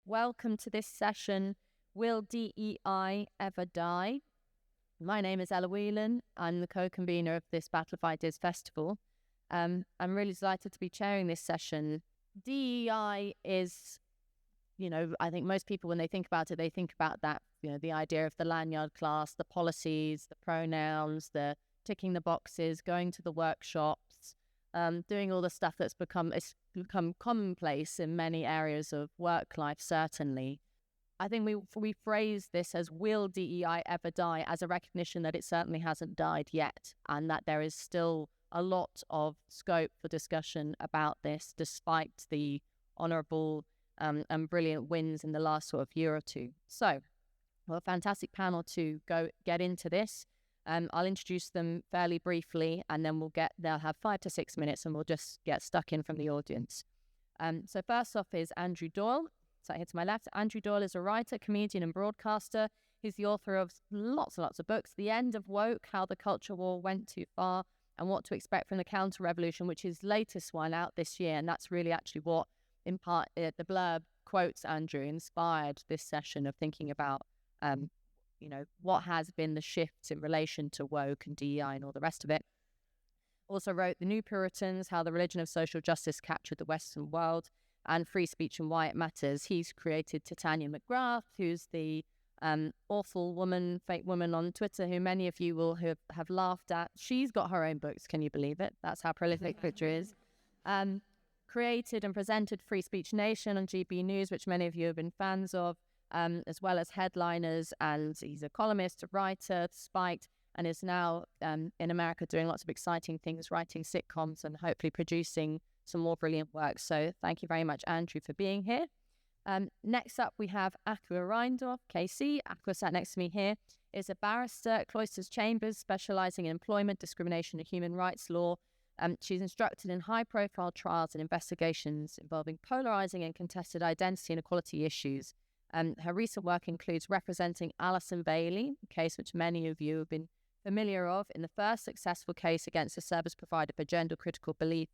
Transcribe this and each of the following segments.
Welcome to this session, Will DEI Ever Die? My name is Ella Whelan. I'm the co-convenor of this Battle of Ideas Festival. I'm really delighted to be chairing this session. DEI is, I think most people, when they think about it, they think about that, the idea of the lanyard class, the policies, the pronouns, the ticking the boxes, going to the workshops, doing all the stuff that's become commonplace in many areas of work life, certainly. I think we phrase this as, will DEI ever die, as a recognition that it certainly hasn't died yet, and that there is still a lot of scope for discussion about this, despite the honourable and brilliant wins in the last sort of year or two. So, a fantastic panel to get into this. I'll introduce them fairly briefly, and then they'll have 5 to 6 minutes, and we'll just get stuck in from the audience. So first off is Andrew Doyle. So here to my left, Andrew Doyle is a writer, comedian, and broadcaster. He's the author of lots and lots of books: The End of Woke, How the Culture War Went Too Far, and What to Expect from the Counter-Revolution, which is his latest one out this year. And that's really actually what, in part, the blurb quotes Andrew, inspired this session of thinking about what has been the shifts in relation to woke and DEI and all the rest of it. Also wrote The New Puritans, How the Religion of Social Justice Captured the Western World, and Free Speech and Why It Matters. He's created Titania McGrath, who's the awful woman, fake woman on Twitter, who many of you will have laughed at. She's got her own books, can you believe it? That's how prolific Twitter is. Created and presented Free Speech Nation on GB News, which many of you have been fans of. As well as headliners, and he's a columnist, a writer, Spiked, and is now in America doing lots of exciting things, writing sitcoms and hopefully producing some more brilliant work. So thank you very much, Andrew, for being here. Next up, we have Akua Reindorf, KC. Akua sat next to me here, is a barrister at Cloisters Chambers, specialising in employment, discrimination and human rights law. She's instructed in high-profile trials and investigations involving polarising and contested identity and equality issues. Her recent work includes representing Alison Bailey, a case which many of you have been familiar of, in the first successful case against a service provider for gender-critical belief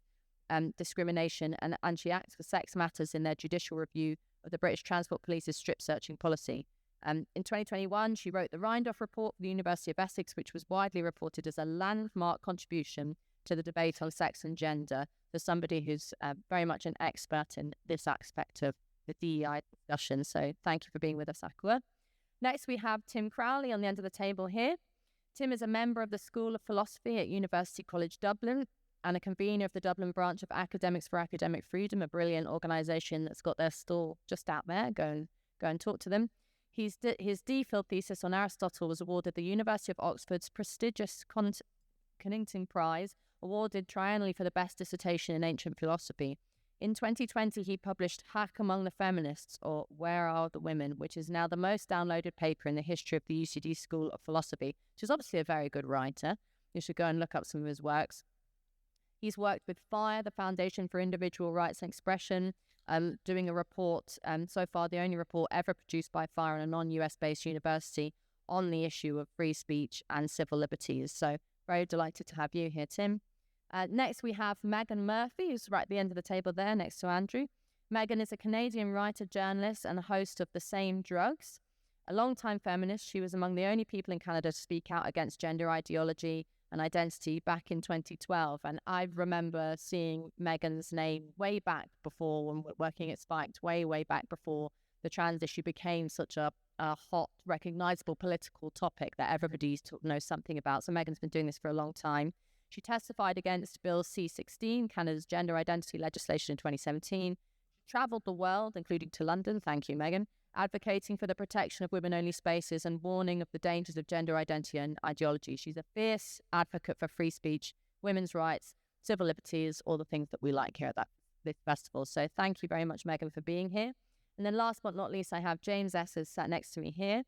discrimination, and she acts for Sex Matters in their judicial review of the British Transport Police's strip-searching policy. In 2021, she wrote the Reindorf Report for the University of Essex, which was widely reported as a landmark contribution to the debate on sex and gender, for somebody who's very much an expert in this aspect of the DEI discussion. So thank you for being with us, Akua. Next, we have Tim Crowley on the end of the table here. Tim is a member of the School of Philosophy at University College Dublin and a convener of the Dublin branch of Academics for Academic Freedom, a brilliant organisation that's got their stall just out there. Go and talk to them. His DPhil thesis on Aristotle was awarded the University of Oxford's prestigious Cunnington Prize, awarded triennially for the best dissertation in ancient philosophy. In 2020, he published Hack Among the Feminists, or Where Are the Women, which is now the most downloaded paper in the history of the UCD School of Philosophy, which is obviously a very good writer. You should go and look up some of his works. He's worked with FIRE, the Foundation for Individual Rights and Expression, doing a report, so far the only report ever produced by FIRE in a non-US based university, on the issue of free speech and civil liberties. So very delighted to have you here, Tim. Next, we have Meghan Murphy, who's right at the end of the table there next to Andrew. Meghan is a Canadian writer, journalist, and host of The Same Drugs. A long-time feminist, she was among the only people in Canada to speak out against gender ideology and identity back in 2012. And I remember seeing Meghan's name way back before, when working at Spiked, way back before the trans issue became such a hot, recognisable political topic that everybody knows something about. So Meghan's been doing this for a long time. She testified against Bill C-16, Canada's gender identity legislation, in 2017. She travelled the world, including to London, thank you, Meghan, advocating for the protection of women-only spaces and warning of the dangers of gender identity and ideology. She's a fierce advocate for free speech, women's rights, civil liberties, all the things that we like here at this festival. So thank you very much, Meghan, for being here. And then last but not least, I have James Esses sat next to me here.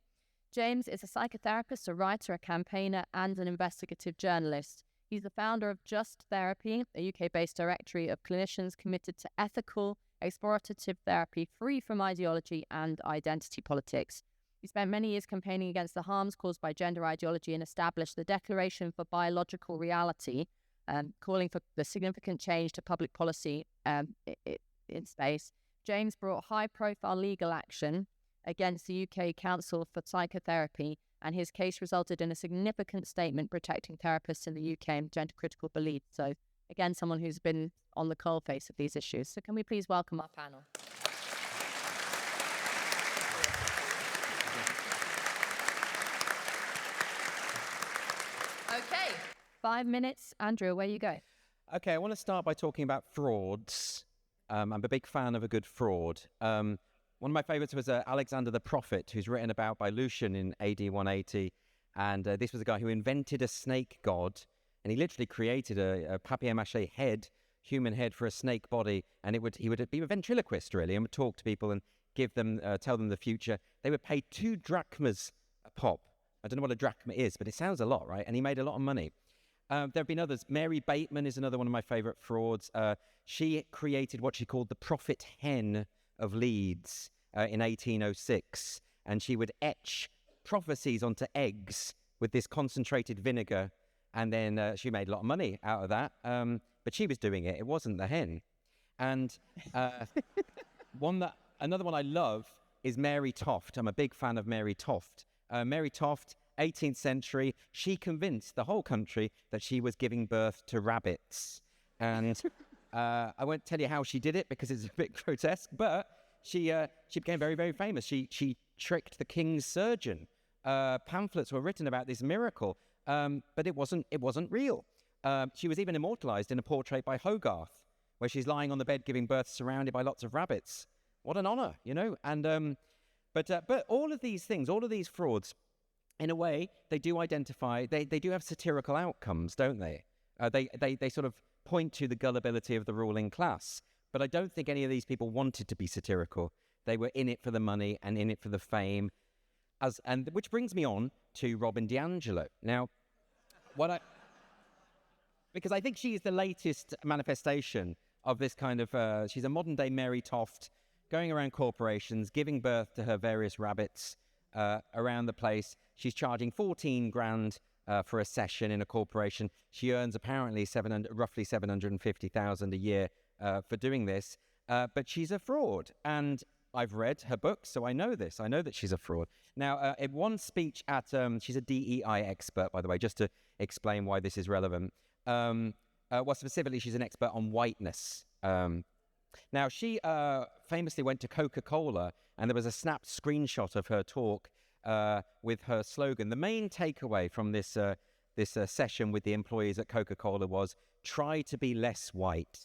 James is a psychotherapist, a writer, a campaigner, and an investigative journalist. He's the founder of Just Therapy, a UK-based directory of clinicians committed to ethical, explorative therapy free from ideology and identity politics. He spent many years campaigning against the harms caused by gender ideology and established the Declaration for Biological Reality, calling for the significant change to public policy in space, James brought high-profile legal action against the UK Council for Psychotherapy, and his case resulted in a significant statement protecting therapists in the UK and gender-critical beliefs. So, again, someone who's been on the coalface of these issues. So can we please welcome our panel? Okay, 5 minutes. Andrew, away you go. Okay, I want to start by talking about frauds. I'm a big fan of a good fraud. One of my favorites was Alexander the Prophet, who's written about by Lucian in AD 180. And this was a guy who invented a snake god. And he literally created a papier-mâché head, human head for a snake body. And he would be a ventriloquist, really, and would talk to people and give them, tell them the future. They would pay 2 drachmas a pop. I don't know what a drachma is, but it sounds a lot, right? And he made a lot of money. There have been others. Mary Bateman is another one of my favourite frauds. She created what she called the prophet hen of Leeds in 1806. And she would etch prophecies onto eggs with this concentrated vinegar. And then she made a lot of money out of that. But she was doing it. It wasn't the hen. And another one I love is Mary Toft. I'm a big fan of Mary Toft. Mary Toft, 18th century, she convinced the whole country that she was giving birth to rabbits. And I won't tell you how she did it because it's a bit grotesque, but she became very, very famous. She tricked the king's surgeon. Pamphlets were written about this miracle, but it wasn't real. She was even immortalized in a portrait by Hogarth, where she's lying on the bed giving birth surrounded by lots of rabbits. What an honor, you know? And but all of these things, all of these frauds, in a way, they do identify, they do have satirical outcomes, don't they? They sort of point to the gullibility of the ruling class. But I don't think any of these people wanted to be satirical. They were in it for the money and in it for the fame. Which brings me on to Robin DiAngelo. Now, because I think she is the latest manifestation of this kind of, she's a modern day Mary Toft, going around corporations, giving birth to her various rabbits around the place. She's charging 14 grand for a session in a corporation. She earns apparently roughly 750,000 a year for doing this. But she's a fraud. And I've read her books, so I know this. I know that she's a fraud. Now, in one speech at, she's a DEI expert, by the way, just to explain why this is relevant. Well, specifically, she's an expert on whiteness. Now, she famously went to Coca-Cola, and there was a snapped screenshot of her talk with her slogan. The main takeaway from this session with the employees at Coca-Cola was, try to be less white.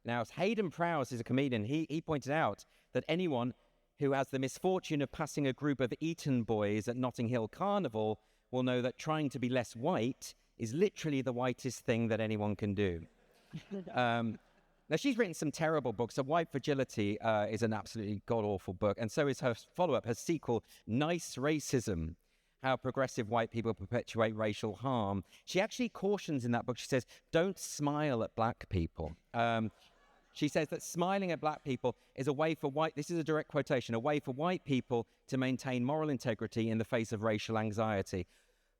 Now, Hayden Prowse is a comedian. He pointed out that anyone who has the misfortune of passing a group of Eton boys at Notting Hill Carnival will know that trying to be less white is literally the whitest thing that anyone can do. Now, she's written some terrible books. White Fragility is an absolutely god-awful book, and so is her follow-up, her sequel, Nice Racism, How Progressive White People Perpetuate Racial Harm. She actually cautions in that book, she says, don't smile at black people. She says that smiling at black people is a way for this is a direct quotation, a way for white people to maintain moral integrity in the face of racial anxiety.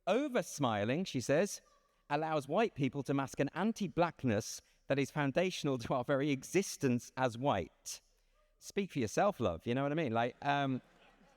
Over-smiling, she says, allows white people to mask an anti-blackness that is foundational to our very existence as white. Speak for yourself, love, you know what I mean? I mean,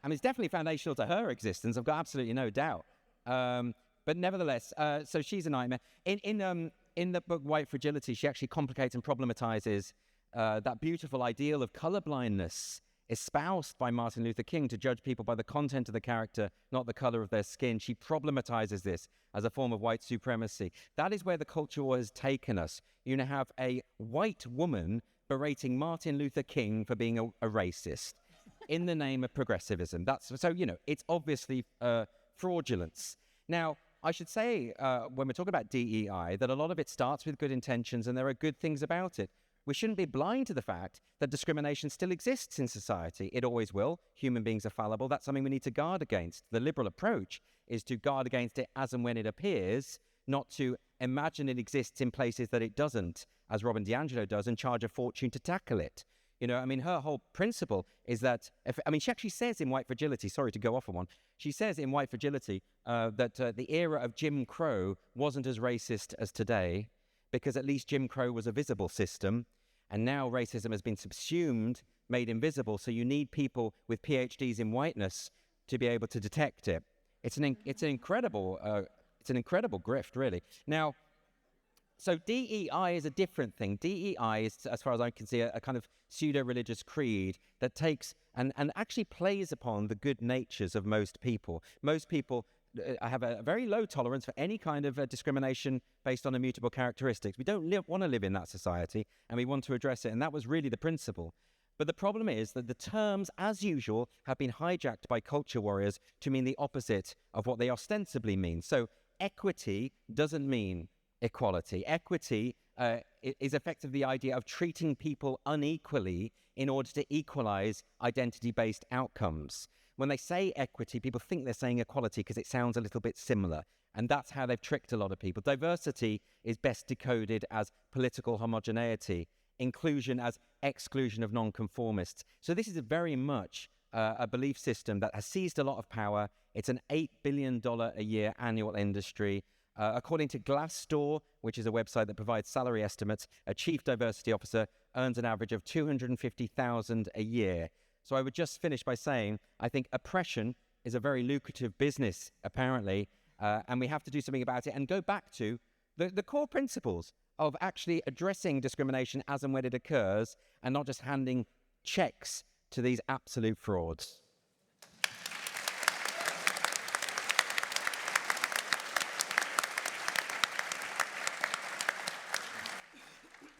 it's definitely foundational to her existence, I've got absolutely no doubt. But nevertheless, so she's a nightmare. In the book White Fragility, she actually complicates and problematizes that beautiful ideal of colorblindness espoused by Martin Luther King to judge people by the content of the character, not the color of their skin. She problematizes this as a form of white supremacy. That is where the culture war has taken us. You now have a white woman berating Martin Luther King for being a racist in the name of progressivism. So, you know, it's obviously fraudulence. Now, I should say, when we're talking about DEI, that a lot of it starts with good intentions and there are good things about it. We shouldn't be blind to the fact that discrimination still exists in society. It always will. Human beings are fallible. That's something we need to guard against. The liberal approach is to guard against it as and when it appears, not to imagine it exists in places that it doesn't, as Robin DiAngelo does, and charge a fortune to tackle it. You know, I mean, her whole principle is that, she actually says in White Fragility, sorry to go off on one, she says in White Fragility that the era of Jim Crow wasn't as racist as today, because at least Jim Crow was a visible system, And now racism has been subsumed, made invisible. So you need people with PhDs in whiteness to be able to detect it. It's an incredible grift, really. Now, so DEI is a different thing. DEI is, as far as I can see, a kind of pseudo-religious creed that takes and actually plays upon the good natures of most people. Most people have a very low tolerance for any kind of discrimination based on immutable characteristics. We don't want to live in that society, and we want to address it, and that was really the principle. But the problem is that the terms, as usual, have been hijacked by culture warriors to mean the opposite of what they ostensibly mean. So equity doesn't mean equality. Equity is effectively the idea of treating people unequally in order to equalize identity-based outcomes. When they say equity, people think they're saying equality because it sounds a little bit similar. And that's how they've tricked a lot of people. Diversity is best decoded as political homogeneity, inclusion as exclusion of nonconformists. So this is very much a belief system that has seized a lot of power. It's an $8 billion a year annual industry. According to Glassdoor, which is a website that provides salary estimates, a chief diversity officer earns an average of $250,000 a year. So I would just finish by saying, I think oppression is a very lucrative business, apparently, and we have to do something about it and go back to the core principles of actually addressing discrimination as and when it occurs and not just handing checks to these absolute frauds.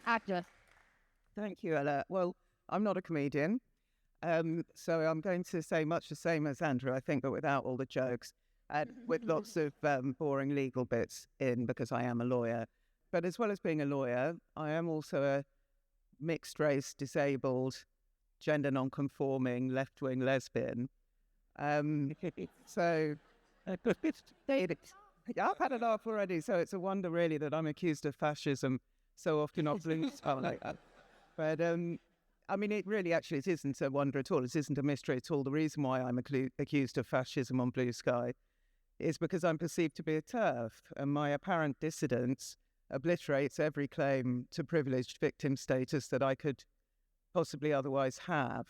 Agnes. Thank you, Ella. Well, I'm not a comedian, so I'm going to say much the same as Andrew, I think, but without all the jokes and with lots of boring legal bits in, because I am a lawyer. But as well as being a lawyer, I am also a mixed-race, disabled, gender non-conforming, left-wing lesbian. So I've had a laugh already, so it's a wonder, really, that I'm accused of fascism so often off blue sky like that. But I mean, it really actually, it isn't a wonder at all. It isn't a mystery at all. The reason why I'm accused of fascism on blue sky is because I'm perceived to be a TERF, and my apparent dissidence obliterates every claim to privileged victim status that I could possibly otherwise have.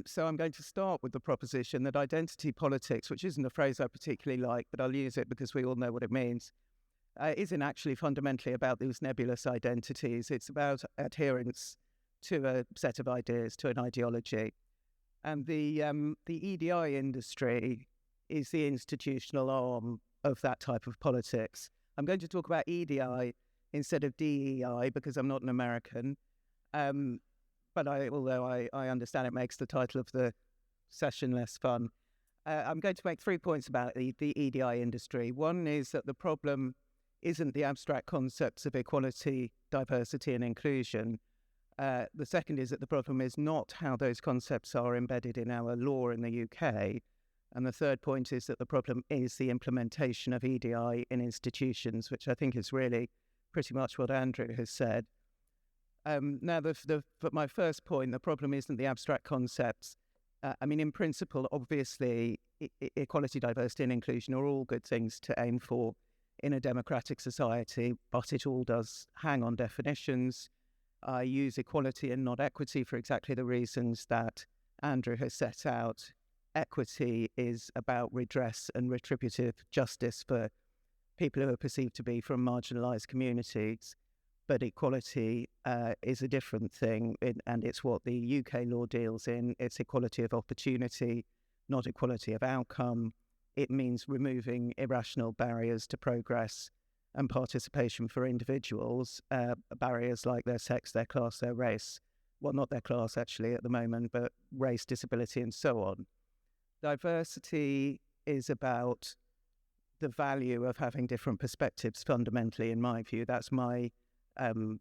So I'm going to start with the proposition that identity politics, which isn't a phrase I particularly like, but I'll use it because we all know what it means, isn't actually fundamentally about these nebulous identities. It's about adherence to a set of ideas, to an ideology. And the EDI industry is the institutional arm of that type of politics. I'm going to talk about EDI instead of DEI because I'm not an American. But although I understand it makes the title of the session less fun, I'm going to make 3 points about the EDI industry. One is that the problem isn't the abstract concepts of equality, diversity and inclusion. The second is that the problem is not how those concepts are embedded in our law in the UK. And the third point is that the problem is the implementation of EDI in institutions, which I think is really pretty much what Andrew has said. Now, but my first point, the problem isn't the abstract concepts. I mean, in principle, obviously, equality, diversity and inclusion are all good things to aim for in a democratic society, but it all does hang on definitions. I use equality and not equity for exactly the reasons that Andrew has set out. Equity is about redress and retributive justice for people who are perceived to be from marginalised communities. But equality is a different thing, and it's what the UK law deals in. It's equality of opportunity, not equality of outcome. It means removing irrational barriers to progress and participation for individuals, barriers like their sex, their class, their race. Well, not their class, actually, at the moment, but race, disability, and so on. Diversity is about the value of having different perspectives, fundamentally, in my view. That's my own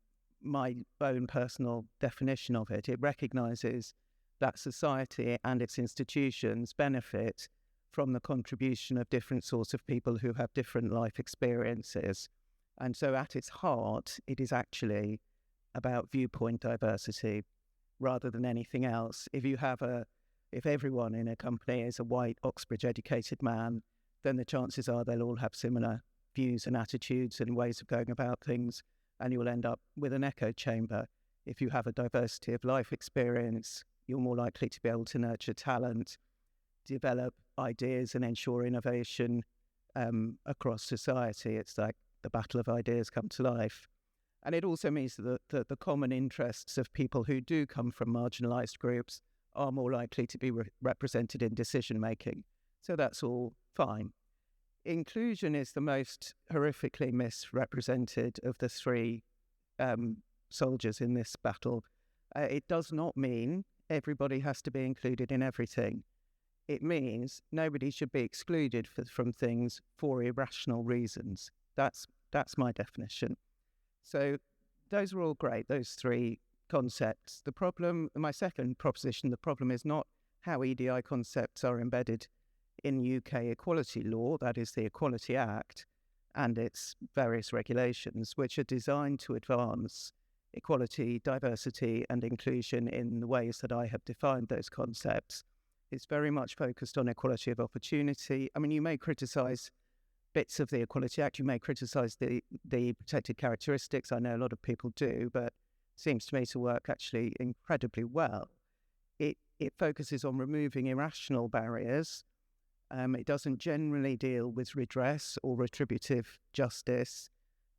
personal definition of it. It recognises that society and its institutions benefit from the contribution of different sorts of people who have different life experiences. And so at its heart, it is actually about viewpoint diversity rather than anything else. If everyone in a company is a white Oxbridge-educated man, then the chances are they'll all have similar views and attitudes and ways of going about things, and you'll end up with an echo chamber. if you have a diversity of life experience, you're more likely to be able to nurture talent, develop ideas and ensure innovation across society. It's like the battle of ideas come to life. And it also means that the common interests of people who do come from marginalised groups are more likely to be represented in decision-making. So that's all fine. Inclusion is the most horrifically misrepresented of the three soldiers in this battle. It does not mean everybody has to be included in everything. It means nobody should be excluded from things for irrational reasons. That's my definition. So those are all great, those three concepts. The problem, my second proposition, the problem is not how EDI concepts are embedded in UK equality law, that is the Equality Act, and its various regulations, which are designed to advance equality, diversity, and inclusion in the ways that I have defined those concepts. It's very much focused on equality of opportunity. I mean, you may criticise bits of the Equality Act, you may criticise the protected characteristics. I know a lot of people do, but it seems to me to work actually incredibly well. It focuses on removing irrational barriers. It doesn't generally deal with redress or retributive justice.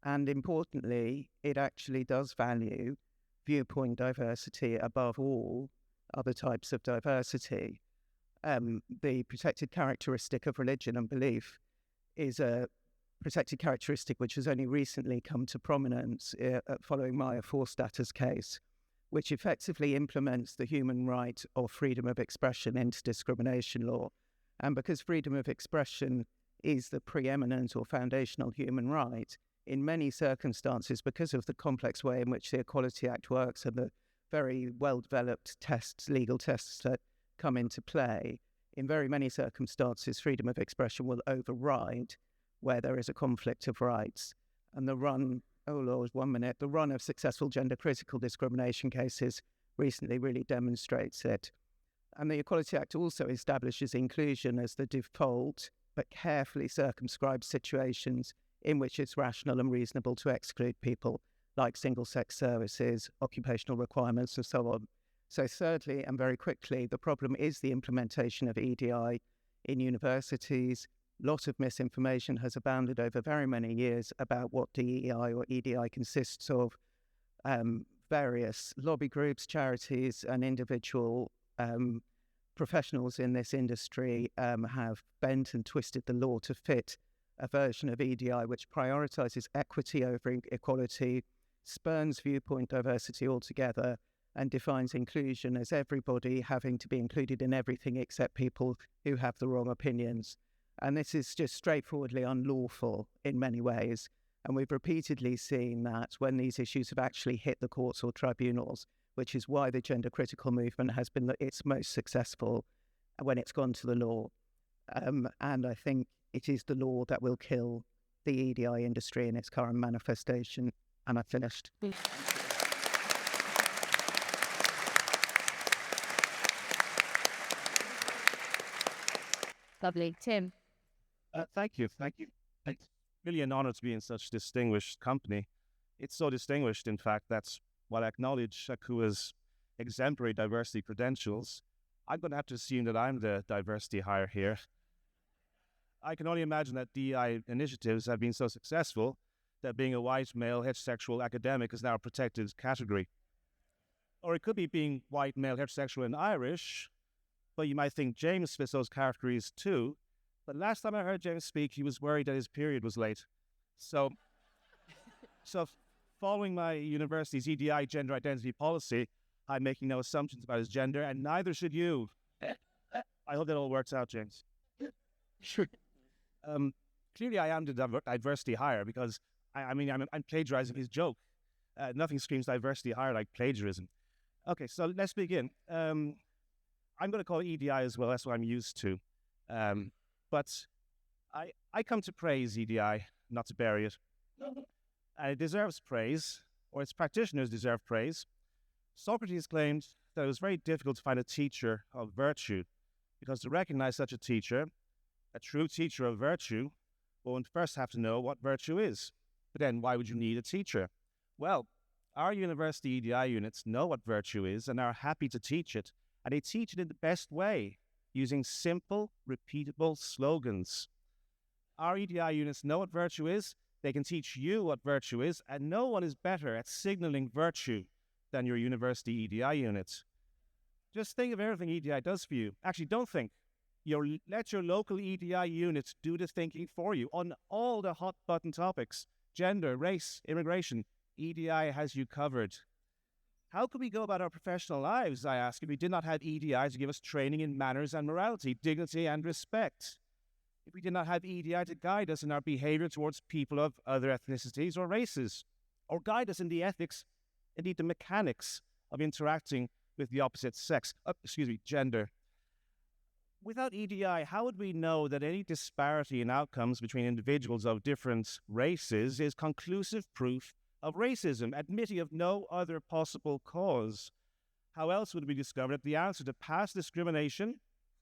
And importantly, it actually does value viewpoint diversity above all other types of diversity. The protected characteristic of religion and belief is a protected characteristic which has only recently come to prominence following Maya Forstater's case, which effectively implements the human right of freedom of expression into discrimination law. And because freedom of expression is the preeminent or foundational human right, in many circumstances, because of the complex way in which the Equality Act works and the very well-developed tests, legal tests that come into play, in very many circumstances, freedom of expression will override where there is a conflict of rights. And the run of successful gender-critical discrimination cases recently really demonstrates it. And the Equality Act also establishes inclusion as the default, but carefully circumscribed situations in which it's rational and reasonable to exclude people, like single-sex services, occupational requirements, and so on. So thirdly, and very quickly, the problem is the implementation of EDI in universities. A lot of misinformation has abounded over very many years about what DEI or EDI consists of. Various lobby groups, charities, and individual professionals in this industry have bent and twisted the law to fit a version of EDI which prioritizes equity over equality, spurns viewpoint diversity altogether, and defines inclusion as everybody having to be included in everything except people who have the wrong opinions. And this is just straightforwardly unlawful in many ways. And we've repeatedly seen that when these issues have actually hit the courts or tribunals, which is why the gender critical movement has been its most successful when it's gone to the law. And I think it is the law that will kill the EDI industry in its current manifestation. And I finished. Lovely. Tim? Thank you. It's really an honor to be in such distinguished company. It's so distinguished, in fact, that while I acknowledge Akua's exemplary diversity credentials, I'm going to have to assume that I'm the diversity hire here. I can only imagine that DEI initiatives have been so successful that being a white, male, heterosexual academic is now a protected category. Or it could be being white, male, heterosexual, and Irish, but you might think James fits those categories too. But last time I heard James speak, he was worried that his period was late. So following my university's EDI gender identity policy, I'm making no assumptions about his gender, and neither should you. I hope that all works out, James. Sure. Clearly, I am the diversity hire because, I'm plagiarizing his joke. Nothing screams diversity hire like plagiarism. Okay, so let's begin. I'm going to call it EDI as well. That's what I'm used to. But I come to praise EDI, not to bury it. And it deserves praise, or its practitioners deserve praise. Socrates claimed that it was very difficult to find a teacher of virtue, because to recognize such a teacher, a true teacher of virtue, one would first have to know what virtue is. But then why would you need a teacher? Well, Our university EDI units know what virtue is and are happy to teach it, and they teach it in the best way, using simple, repeatable slogans. Our EDI units know what virtue is, they can teach you what virtue is, and no one is better at signaling virtue than your university EDI unit. Just think of everything EDI does for you. Actually, don't think. Let your local EDI unit do the thinking for you on all the hot-button topics. Gender, race, immigration. EDI has you covered. How could we go about our professional lives, I ask, if we did not have EDI to give us training in manners and morality, dignity and respect? If we did not have EDI to guide us in our behavior towards people of other ethnicities or races, or guide us in the ethics, indeed the mechanics of interacting with the opposite sex, gender. Without EDI, how would we know that any disparity in outcomes between individuals of different races is conclusive proof of racism, admitting of no other possible cause? How else would we discover that the answer to past discrimination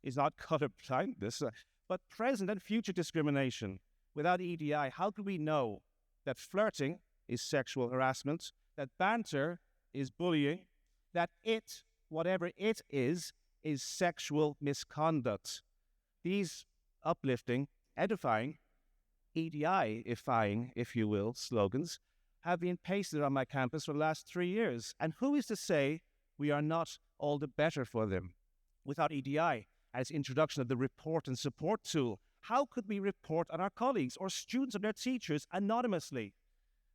is not colorblindness, but present and future discrimination? Without EDI, how could we know that flirting is sexual harassment, that banter is bullying, that it, whatever it is sexual misconduct? These uplifting, edifying, EDI-ifying, if you will, slogans have been pasted on my campus for the last 3 years. And who is to say we are not all the better for them? Without EDI and its introduction of the report and support tool, how could we report on our colleagues or students or their teachers anonymously?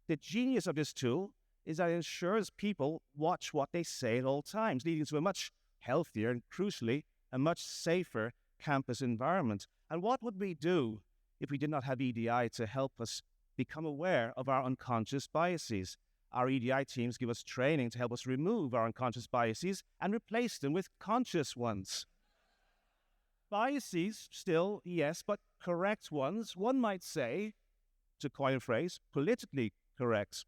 The genius of this tool is that it ensures people watch what they say at all times, leading to a much healthier and, crucially, a much safer campus environment. And what would we do if we did not have EDI to help us become aware of our unconscious biases? Our EDI teams give us training to help us remove our unconscious biases and replace them with conscious ones. Biases, still, yes, but correct ones, one might say, to coin a phrase, politically correct.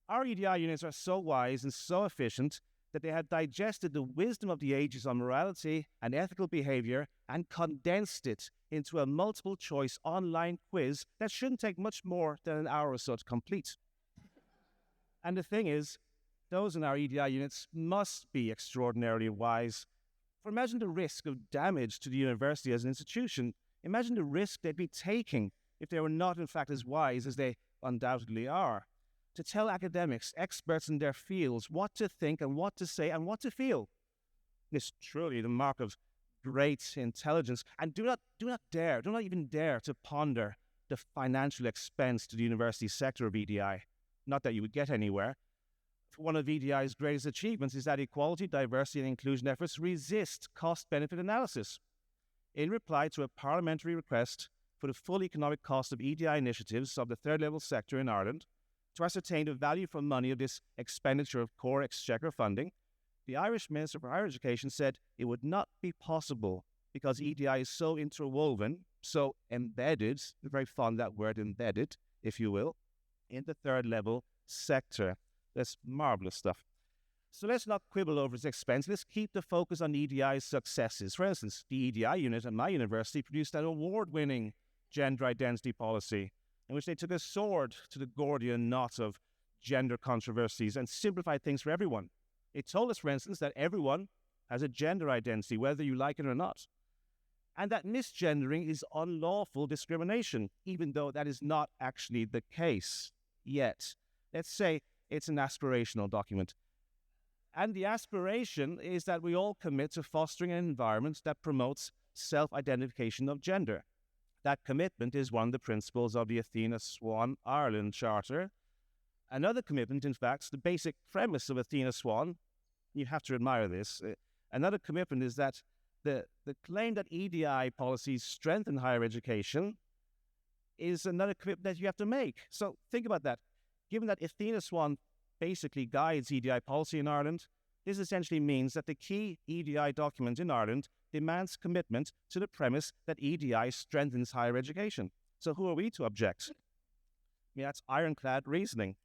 Our EDI units are so wise and so efficient that they have digested the wisdom of the ages on morality and ethical behavior and condensed it into a multiple-choice online quiz that shouldn't take much more than an hour or so to complete. And the thing is, those in our EDI units must be extraordinarily wise. For imagine the risk of damage to the university as an institution. Imagine the risk they'd be taking if they were not, in fact, as wise as they undoubtedly are. To tell academics, experts in their fields, what to think and what to say and what to feel. It's truly the mark of great intelligence. And do not even dare to ponder the financial expense to the university sector of EDI. Not that you would get anywhere. One of EDI's greatest achievements is that equality, diversity, and inclusion efforts resist cost-benefit analysis. In reply to a parliamentary request for the full economic cost of EDI initiatives of the third-level sector in Ireland, to ascertain the value for money of this expenditure of core exchequer funding, the Irish Minister for Higher Education said it would not be possible because EDI is so interwoven, so embedded, very fond of that word, embedded, if you will, in the third-level sector. That's marvelous stuff. So let's not quibble over its expense. Let's keep the focus on EDI's successes. For instance, the EDI unit at my university produced an award-winning gender identity policy in which they took a sword to the Gordian knot of gender controversies and simplified things for everyone. It told us, for instance, that everyone has a gender identity, whether you like it or not, and that misgendering is unlawful discrimination, even though that is not actually the case yet. Let's say it's an aspirational document. And the aspiration is that we all commit to fostering an environment that promotes self-identification of gender. That commitment is one of the principles of the Athena Swan Ireland Charter. Another commitment, in fact, the basic premise of Athena Swan, you have to admire this, another commitment is that the claim that EDI policies strengthen higher education is another commitment that you have to make. So think about that. Given that Athena Swan basically guides EDI policy in Ireland, this essentially means that the key EDI document in Ireland demands commitment to the premise that EDI strengthens higher education. So who are we to object? That's ironclad reasoning.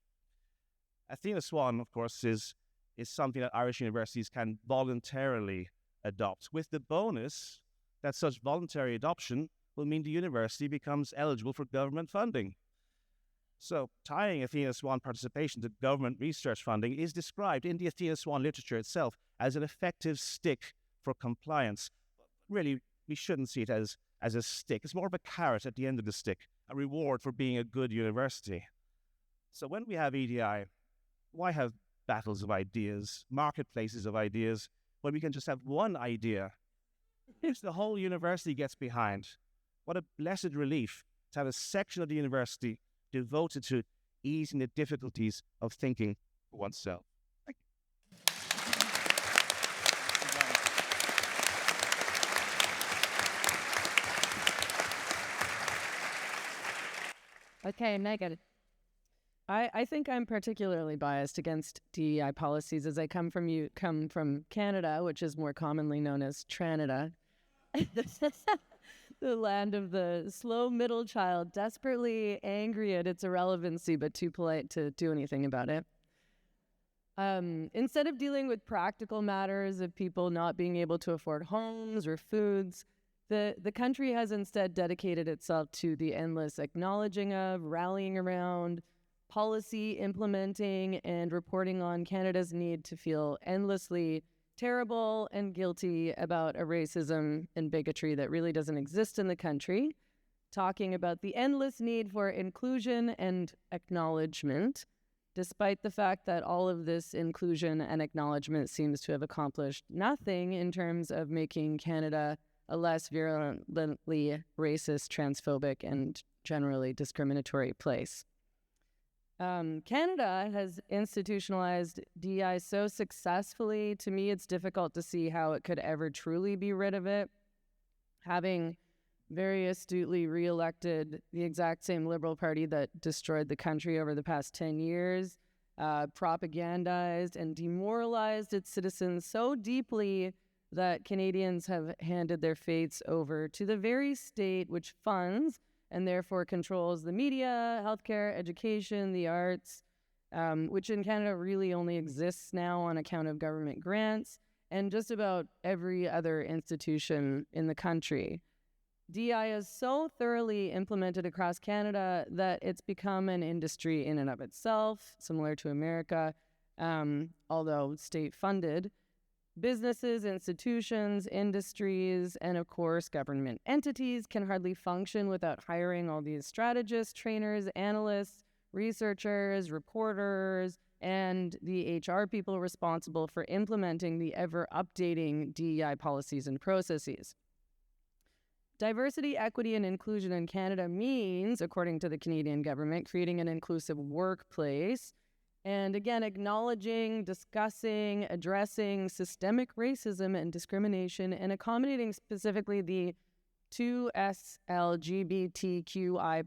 Athena Swan, of course, is something that Irish universities can voluntarily adopt, with the bonus that such voluntary adoption will mean the university becomes eligible for government funding. So tying Athena Swan participation to government research funding is described in the Athena Swan literature itself as an effective stick for compliance. Really, we shouldn't see it as a stick. It's more of a carrot at the end of the stick, a reward for being a good university. So when we have EDI, why have battles of ideas, marketplaces of ideas, when we can just have one idea which the whole university gets behind? What a blessed relief to have a section of the university devoted to easing the difficulties of thinking for oneself. Thank you. Okay, Meghan. I think I'm particularly biased against DEI policies as I come from Canada, which is more commonly known as Tranada. The land of the slow middle child, desperately angry at its irrelevancy, but too polite to do anything about it. Instead of dealing with practical matters of people not being able to afford homes or foods, the country has instead dedicated itself to the endless acknowledging of, rallying around, policy implementing, and reporting on Canada's need to feel endlessly terrible and guilty about a racism and bigotry that really doesn't exist in the country, talking about the endless need for inclusion and acknowledgement, despite the fact that all of this inclusion and acknowledgement seems to have accomplished nothing in terms of making Canada a less virulently racist, transphobic, and generally discriminatory place. Canada has institutionalized DEI so successfully, to me, it's difficult to see how it could ever truly be rid of it. Having very astutely reelected the exact same Liberal Party that destroyed the country over the past 10 years, propagandized and demoralized its citizens so deeply that Canadians have handed their fates over to the very state which funds and therefore controls the media, healthcare, education, the arts, which in Canada really only exists now on account of government grants, and just about every other institution in the country. DEI is so thoroughly implemented across Canada that it's become an industry in and of itself, similar to America, although state-funded. Businesses, institutions, industries, and of course government entities can hardly function without hiring all these strategists, trainers, analysts, researchers, reporters, and the HR people responsible for implementing the ever-updating DEI policies and processes. Diversity, equity, and inclusion in Canada means, according to the Canadian government, creating an inclusive workplace, and again, acknowledging, discussing, addressing systemic racism and discrimination, and accommodating specifically the 2S LGBTQI+,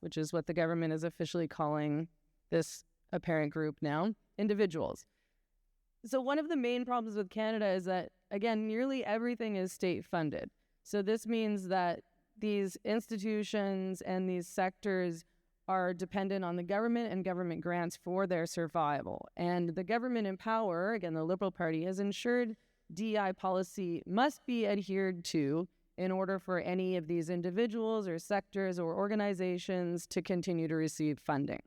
which is what the government is officially calling this apparent group now, individuals. So one of the main problems with Canada is that, again, nearly everything is state-funded. So this means that these institutions and these sectors are dependent on the government and government grants for their survival. And the government in power, again, the Liberal Party, has ensured DEI policy must be adhered to in order for any of these individuals or sectors or organizations to continue to receive funding.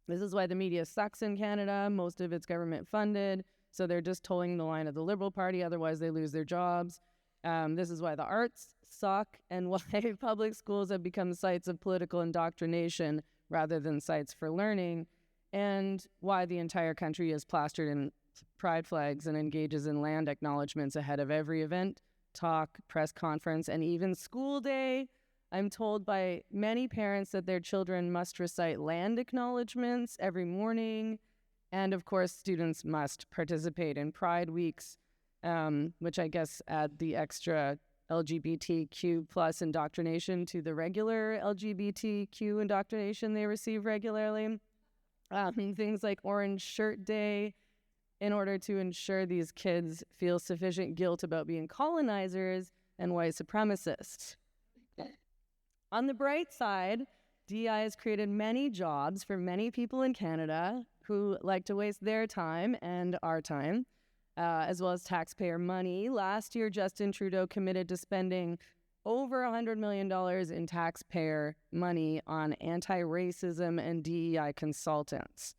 This is why the media sucks in Canada. Most of it's government funded, so they're just towing the line of the Liberal Party, otherwise they lose their jobs. This is why the arts suck and why public schools have become sites of political indoctrination rather than sites for learning, and why the entire country is plastered in pride flags and engages in land acknowledgements ahead of every event, talk, press conference, and even school day. I'm told by many parents that their children must recite land acknowledgements every morning, and of course students must participate in Pride Weeks, which I guess add the extra LGBTQ plus indoctrination to the regular LGBTQ indoctrination they receive regularly. Things like Orange Shirt Day, in order to ensure these kids feel sufficient guilt about being colonizers and white supremacists. On the bright side, DEI has created many jobs for many people in Canada who like to waste their time and our time, as well as taxpayer money. Last year, Justin Trudeau committed to spending over $100 million in taxpayer money on anti-racism and DEI consultants.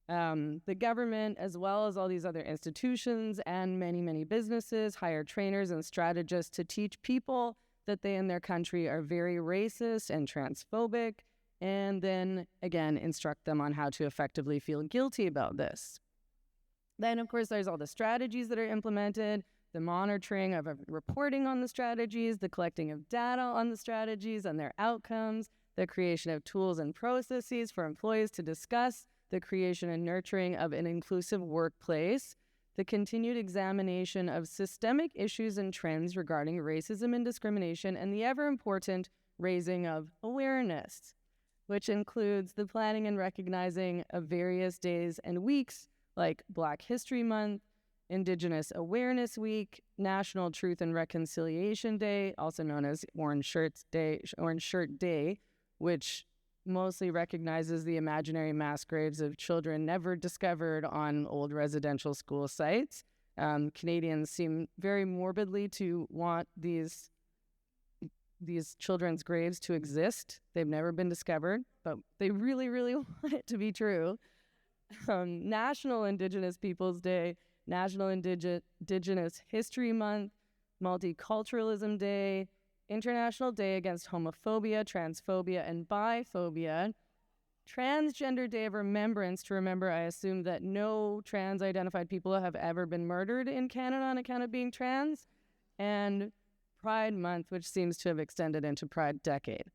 The government, as well as all these other institutions and many, many businesses, hire trainers and strategists to teach people that they in their country are very racist and transphobic, and then, again, instruct them on how to effectively feel guilty about this. Then, of course, there's all the strategies that are implemented, the monitoring of reporting on the strategies, the collecting of data on the strategies and their outcomes, the creation of tools and processes for employees to discuss the creation and nurturing of an inclusive workplace, the continued examination of systemic issues and trends regarding racism and discrimination, and the ever-important raising of awareness, which includes the planning and recognizing of various days and weeks like Black History Month, Indigenous Awareness Week, National Truth and Reconciliation Day, also known as Orange Shirt Day, which mostly recognizes the imaginary mass graves of children never discovered on old residential school sites. Canadians seem very morbidly to want these children's graves to exist. They've never been discovered, but they really, really want it to be true. National Indigenous Peoples Day, National Indigenous History Month, Multiculturalism Day, International Day Against Homophobia, Transphobia, and Biphobia, Transgender Day of Remembrance, to remember, I assume, that no trans-identified people have ever been murdered in Canada on account of being trans, and Pride Month, which seems to have extended into Pride Decade.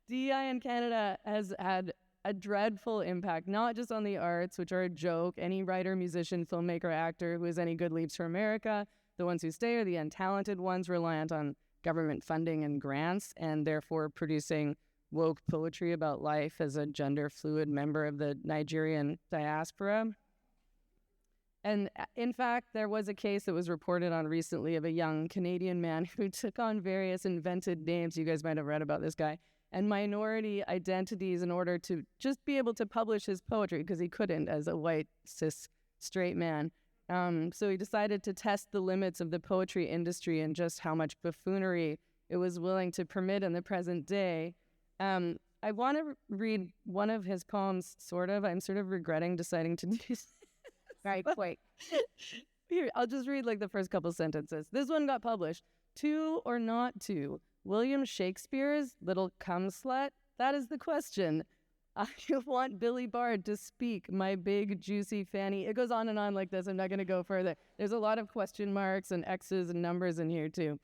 DEI in Canada has had a dreadful impact, not just on the arts, which are a joke. Any writer, musician, filmmaker, actor who is any good leaves for America. The ones who stay are the untalented ones, reliant on government funding and grants, and therefore producing woke poetry about life as a gender-fluid member of the Nigerian diaspora. And in fact, there was a case that was reported on recently of a young Canadian man who took on various invented names, you guys might have read about this guy, and minority identities in order to just be able to publish his poetry, because he couldn't as a white, cis, straight man. So he decided to test the limits of the poetry industry and just how much buffoonery it was willing to permit in the present day. I want to read one of his poems, sort of. I'm sort of regretting deciding to do this. Right, quick. Here, I'll just read like the first couple sentences. This one got published. To or not to William Shakespeare's Little Cum Slut? That is the question. I want Billy Bard to speak, my big, juicy fanny. It goes on and on like this. I'm not going to go further. There's a lot of question marks and X's and numbers in here, too.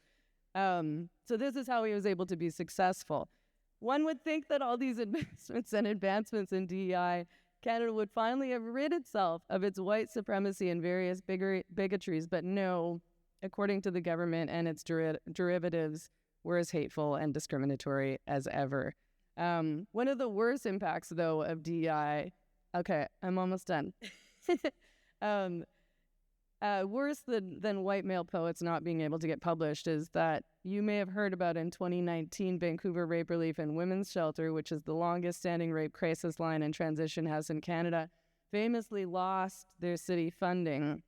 So this is how he was able to be successful. One would think that all these advancements in DEI, Canada would finally have rid itself of its white supremacy and various bigotries, but no, according to the government and its derivatives, we're as hateful and discriminatory as ever. One of the worst impacts, though, of DEI, okay, I'm almost done. Worse than white male poets not being able to get published is that you may have heard about in 2019, Vancouver Rape Relief and Women's Shelter, which is the longest standing rape crisis line and transition house in Canada, famously lost their city funding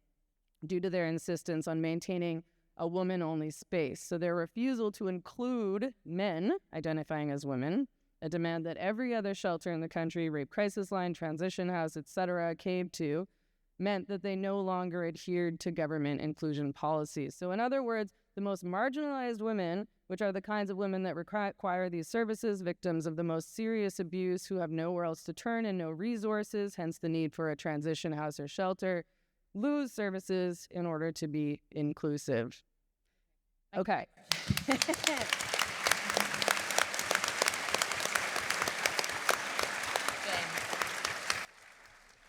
due to their insistence on maintaining a woman-only space. So their refusal to include men identifying as women, a demand that every other shelter in the country, rape crisis line, transition house, etc., caved to, meant that they no longer adhered to government inclusion policies. So in other words, the most marginalized women, which are the kinds of women that require these services, victims of the most serious abuse, who have nowhere else to turn and no resources, hence the need for a transition house or shelter, lose services in order to be inclusive. Okay.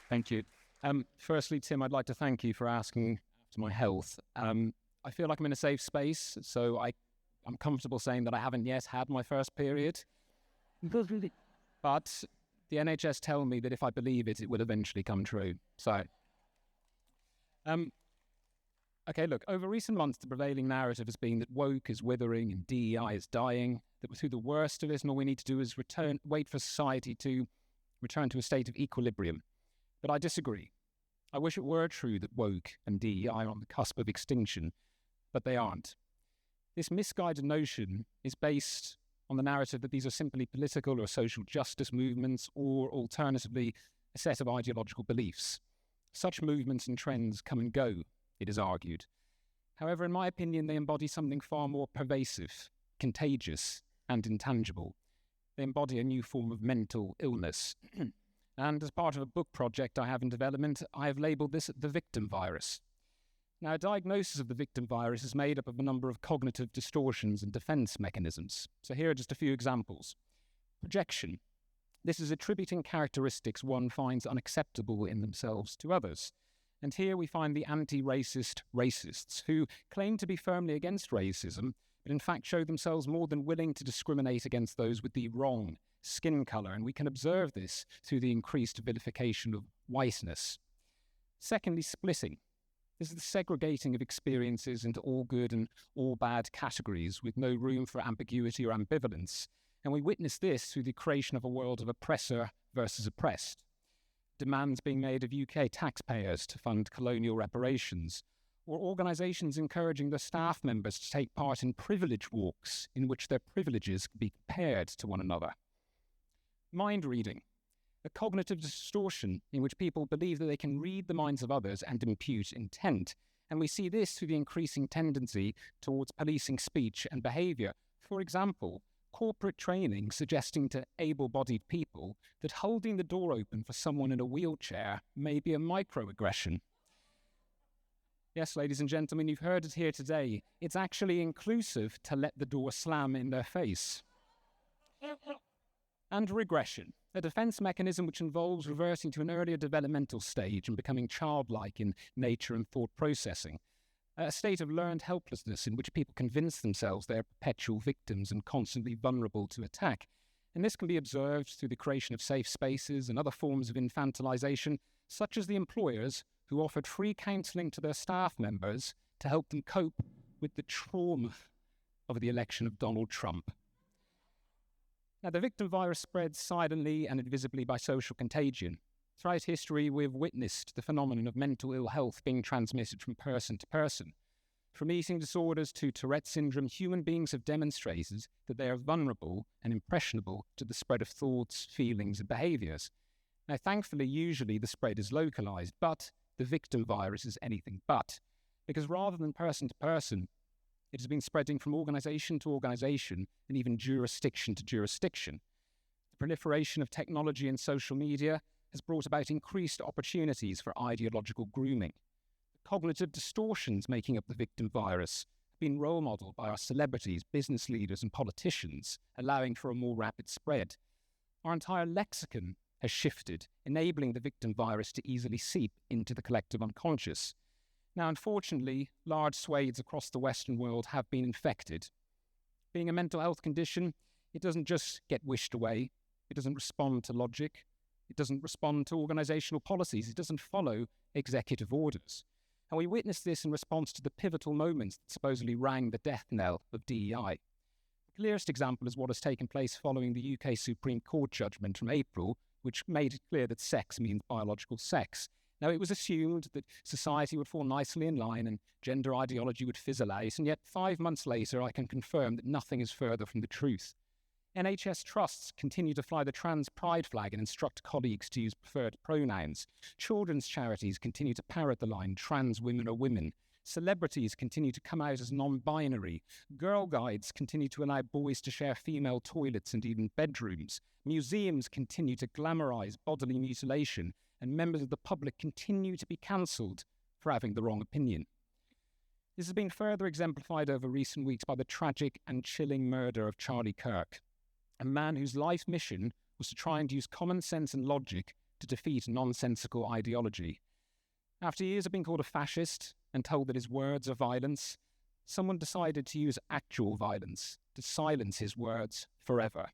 Thank you. Firstly, Tim, I'd like to thank you for asking after my health. I feel like I'm in a safe space, so I'm comfortable saying that I haven't yet had my first period. But the NHS tell me that if I believe it, it will eventually come true. So, okay, look, over recent months, the prevailing narrative has been that woke is withering and DEI is dying, that we're through the worst of it, and all we need to do is wait for society to return to a state of equilibrium. But I disagree. I wish it were true that woke and DEI are on the cusp of extinction. but they aren't. This misguided notion is based on the narrative that these are simply political or social justice movements, or alternatively, a set of ideological beliefs. Such movements and trends come and go, it is argued. However, in my opinion, they embody something far more pervasive, contagious, and intangible. They embody a new form of mental illness. And as part of a book project I have in development, I have labelled this the victim virus. Now, a diagnosis of the victim virus is made up of a number of cognitive distortions and defense mechanisms. So here are just a few examples. Projection. This is attributing characteristics one finds unacceptable in themselves to others. And here we find the anti-racist racists who claim to be firmly against racism, but in fact show themselves more than willing to discriminate against those with the wrong skin colour. And we can observe this through the increased vilification of whiteness. Secondly, splitting. This is the segregating of experiences into all good and all bad categories with no room for ambiguity or ambivalence. And we witness this through the creation of a world of oppressor versus oppressed. Demands being made of UK taxpayers to fund colonial reparations, or organisations encouraging their staff members to take part in privilege walks in which their privileges can be compared to one another. Mind reading. A cognitive distortion in which people believe that they can read the minds of others and impute intent. And we see this through the increasing tendency towards policing speech and behaviour. For example, corporate training suggesting to able-bodied people that holding the door open for someone in a wheelchair may be a microaggression. Yes, ladies and gentlemen, you've heard it here today. It's actually inclusive to let the door slam in their face. And regression, a defense mechanism which involves reverting to an earlier developmental stage and becoming childlike in nature and thought processing. A state of learned helplessness in which people convince themselves they are perpetual victims and constantly vulnerable to attack. And this can be observed through the creation of safe spaces and other forms of infantilization, such as the employers who offered free counselling to their staff members to help them cope with the trauma of the election of Donald Trump. Now, the victim virus spreads silently and invisibly by social contagion. Throughout history, we've witnessed the phenomenon of mental ill health being transmitted from person to person. From eating disorders to Tourette syndrome, human beings have demonstrated that they are vulnerable and impressionable to the spread of thoughts, feelings, and behaviours. Now, thankfully, usually the spread is localised, but the victim virus is anything but, because rather than person to person, it has been spreading from organisation to organisation and even jurisdiction to jurisdiction. The proliferation of technology and social media has brought about increased opportunities for ideological grooming. The cognitive distortions making up the victim virus have been role modelled by our celebrities, business leaders and politicians, allowing for a more rapid spread. Our entire lexicon has shifted, enabling the victim virus to easily seep into the collective unconscious. Now, unfortunately, large swathes across the Western world have been infected. Being a mental health condition, it doesn't just get wished away. It doesn't respond to logic. It doesn't respond to organisational policies. It doesn't follow executive orders. And we witnessed this in response to the pivotal moments that supposedly rang the death knell of DEI. The clearest example is what has taken place following the UK Supreme Court judgment from April, which made it clear that sex means biological sex. Now, it was assumed that society would fall nicely in line and gender ideology would fizzle out, and yet 5 months later I can confirm that nothing is further from the truth. NHS trusts continue to fly the trans pride flag and instruct colleagues to use preferred pronouns. Children's charities continue to parrot the line, trans women are women. Celebrities continue to come out as non-binary. Girl guides continue to allow boys to share female toilets and even bedrooms. Museums continue to glamorise bodily mutilation, and members of the public continue to be cancelled for having the wrong opinion. This has been further exemplified over recent weeks by the tragic and chilling murder of Charlie Kirk, a man whose life mission was to try and use common sense and logic to defeat nonsensical ideology. After years of being called a fascist and told that his words are violence, someone decided to use actual violence to silence his words forever.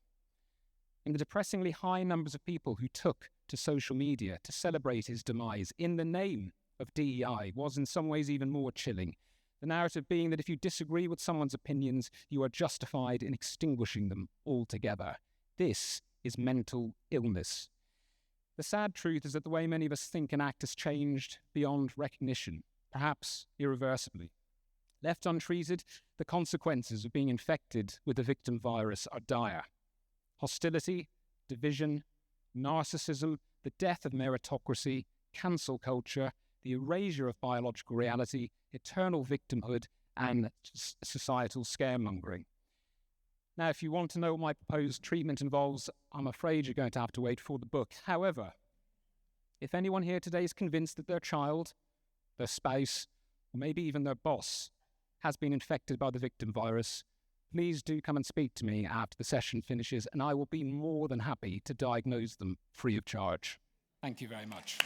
And the depressingly high numbers of people who took to social media to celebrate his demise in the name of DEI was in some ways even more chilling. The narrative being that if you disagree with someone's opinions, you are justified in extinguishing them altogether. This is mental illness. The sad truth is that the way many of us think and act has changed beyond recognition, perhaps irreversibly. Left untreated, the consequences of being infected with the victim virus are dire. Hostility, division, narcissism, the death of meritocracy, cancel culture, the erasure of biological reality, eternal victimhood, and societal scaremongering. Now, if you want to know what my proposed treatment involves, I'm afraid you're going to have to wait for the book. However, if anyone here today is convinced that their child, their spouse, or maybe even their boss has been infected by the victim virus, please do come and speak to me after the session finishes, and I will be more than happy to diagnose them free of charge. Thank you very much.